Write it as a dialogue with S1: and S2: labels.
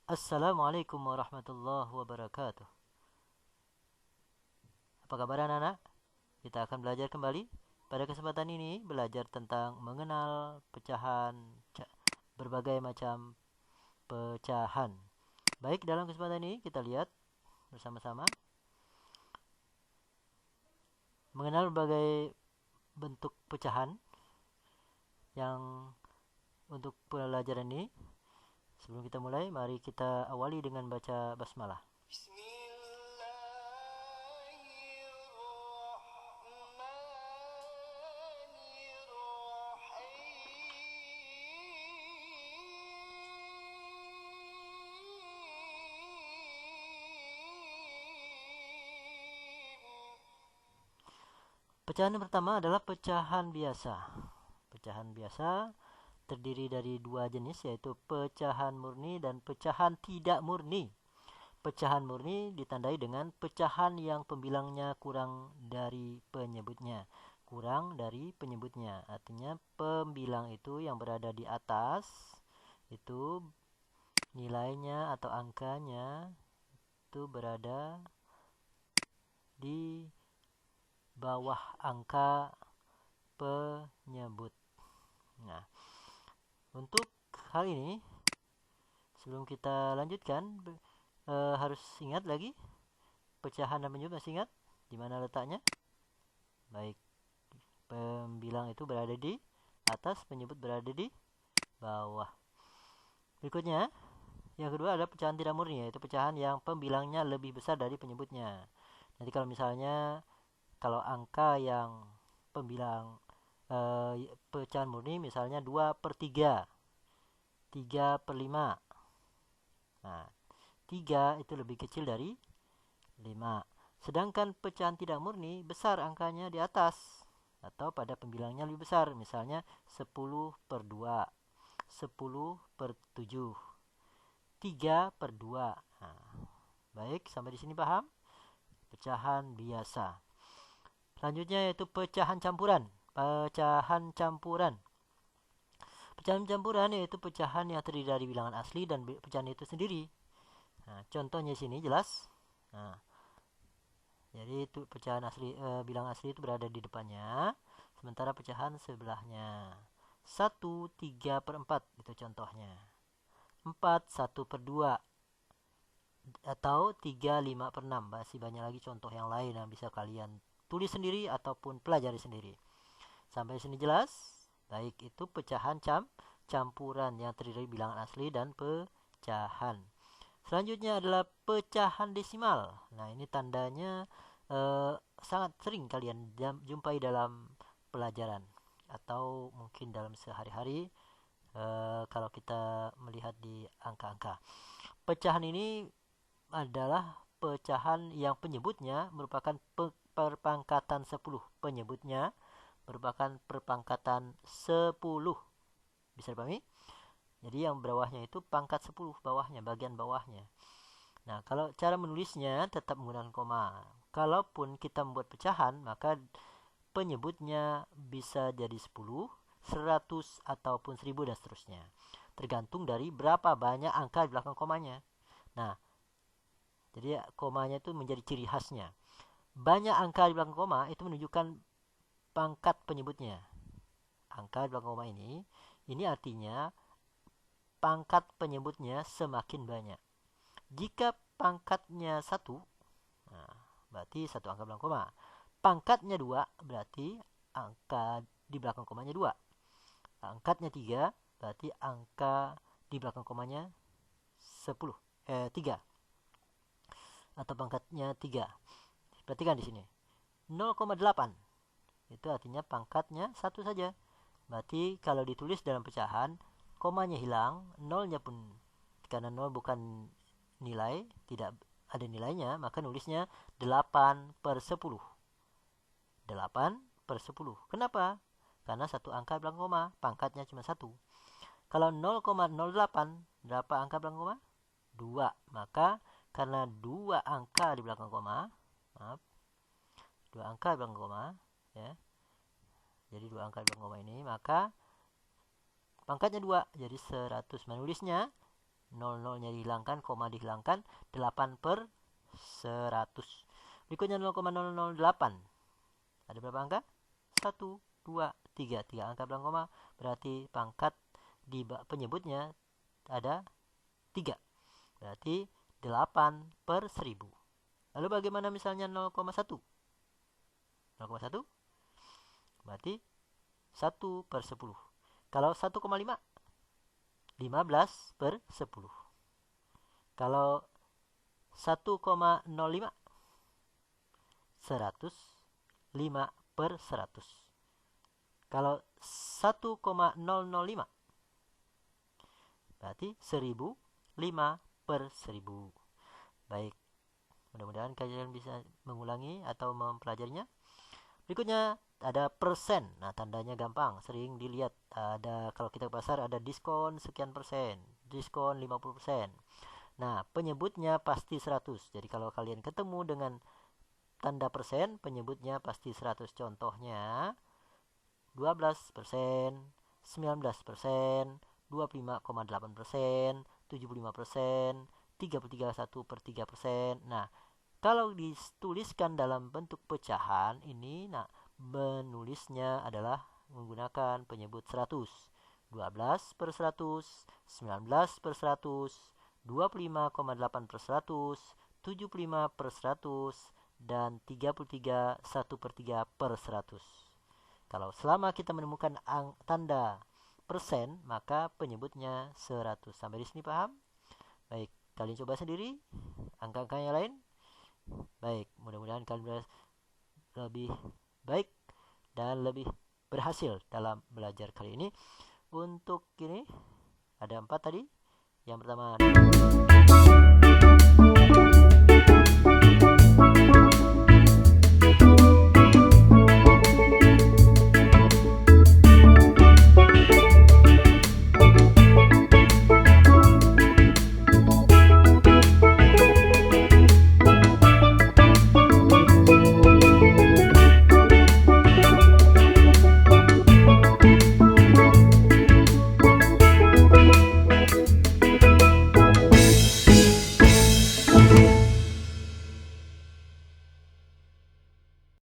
S1: Assalamualaikum warahmatullahi wabarakatuh. Apa kabar anak-anak? Kita akan belajar kembali. Pada kesempatan ini belajar tentang mengenal pecahan, berbagai macam pecahan. Baik, dalam kesempatan ini kita lihat bersama-sama mengenal berbagai bentuk pecahan yang untuk pelajaran ini. Sebelum kita mulai, mari kita awali dengan baca basmalah. Pecahan yang pertama adalah pecahan biasa. Pecahan biasa terdiri dari dua jenis, yaitu pecahan murni dan pecahan tidak murni. Pecahan murni ditandai dengan pecahan yang pembilangnya kurang dari penyebutnya. Kurang dari penyebutnya, artinya pembilang itu yang berada di atas, itu nilainya atau angkanya itu berada di bawah angka penyebut. Nah, untuk hal ini sebelum kita lanjutkan harus ingat lagi pecahan dan penyebut. Masih ingat di mana letaknya? Baik, pembilang itu berada di atas, penyebut berada di bawah. Berikutnya, yang kedua adalah pecahan tidak murni, yaitu pecahan yang pembilangnya lebih besar dari penyebutnya. Nanti kalau misalnya angka yang pembilang pecahan murni misalnya 2/3, 3/5. Nah, 3 itu lebih kecil dari 5. Sedangkan pecahan tidak murni besar angkanya di atas atau pada pembilangnya lebih besar, misalnya 10/2, 10/7, 3/2. Nah, baik, sampai di sini paham? Pecahan biasa. Selanjutnya yaitu pecahan campuran. Pecahan campuran. Pecahan campuran yaitu pecahan yang terdiri dari bilangan asli dan pecahan itu sendiri. Nah, contohnya sini jelas. Nah, jadi itu pecahan asli, bilangan asli itu berada di depannya, sementara pecahan sebelahnya. 1/3/4 itu contohnya. 4/1/2 atau 3/5/6. Masih banyak lagi contoh yang lain yang bisa kalian tulis sendiri ataupun pelajari sendiri. Sampai sini jelas? Baik, itu pecahan campuran yang terdiri dari bilangan asli dan pecahan. Selanjutnya adalah pecahan desimal. Nah, ini tandanya sangat sering kalian jumpai dalam pelajaran atau mungkin dalam sehari-hari kalau kita melihat di angka-angka. Pecahan ini adalah pecahan yang penyebutnya merupakan perpangkatan 10. Penyebutnya merupakan perpangkatan 10. Bisa dipahami? Jadi yang bawahnya itu pangkat 10, bawahnya, bagian bawahnya. Nah, kalau cara menulisnya tetap menggunakan koma. Kalaupun kita membuat pecahan, maka penyebutnya bisa jadi 10, 100, ataupun 1000 dan seterusnya. Tergantung dari berapa banyak angka di belakang komanya. Nah, jadi komanya itu menjadi ciri khasnya. Banyak angka di belakang koma itu menunjukkan pangkat penyebutnya. Angka di belakang koma ini artinya pangkat penyebutnya semakin banyak. Jika pangkatnya 1, nah, berarti 1 angka belakang koma. Pangkatnya 2, berarti angka di belakang komanya 2. Pangkatnya 3, berarti angka di belakang komanya 3. Atau pangkatnya 3. Perhatikan di sini. 0,8 itu artinya pangkatnya 1 saja. Berarti kalau ditulis dalam pecahan, komanya hilang, nolnya pun karena 0 bukan nilai, tidak ada nilainya, maka nulisnya 8/10. 8/10. Kenapa? Karena 1 angka belakang koma, pangkatnya cuma 1. Kalau 0,08, berapa angka belakang koma? 2. Maka karena 2 angka di belakang koma, 2 angka di belakang koma, ya. Jadi 2 angka di belakang koma ini, maka pangkatnya 2, jadi 100. Menulisnya 00-nya dihilangkan, koma dihilangkan, 8 per 100. Berikutnya 0,008. Ada berapa angka? 1, 2, 3. 3 angka belakang koma, berarti pangkat di penyebutnya ada 3. Berarti 8 per 1000. Lalu bagaimana misalnya 0,1? 0,1 berarti 1 per 10. Kalau 1,5, 15 per 10. Kalau 1,05, 105 per 100. Kalau 1,005, berarti 1005 per 1000. Baik, mudah-mudahan kalian bisa mengulangi atau mempelajarinya. Berikutnya ada persen. Nah, tandanya gampang, sering dilihat. Ada, kalau kita ke pasar ada diskon sekian persen, diskon 50%. Nah, penyebutnya pasti 100. Jadi kalau kalian ketemu dengan tanda persen, penyebutnya pasti 100. Contohnya 12%, 19%, 25,8%, 75%, 33,1/3%. Nah, kalau dituliskan dalam bentuk pecahan ini, nah, menulisnya adalah menggunakan penyebut 100. 12 per 100, 19 per 100, 25,8 per 100, 75 per 100, dan 33 1/3 per 100. Kalau selama kita menemukan tanda persen, maka penyebutnya 100. Sampai di sini paham? Baik, kalian coba sendiri angka-angka yang lain. Baik, mudah-mudahan kalian lebih baik dan lebih berhasil dalam belajar kali ini. Untuk ini ada 4 tadi. Yang pertama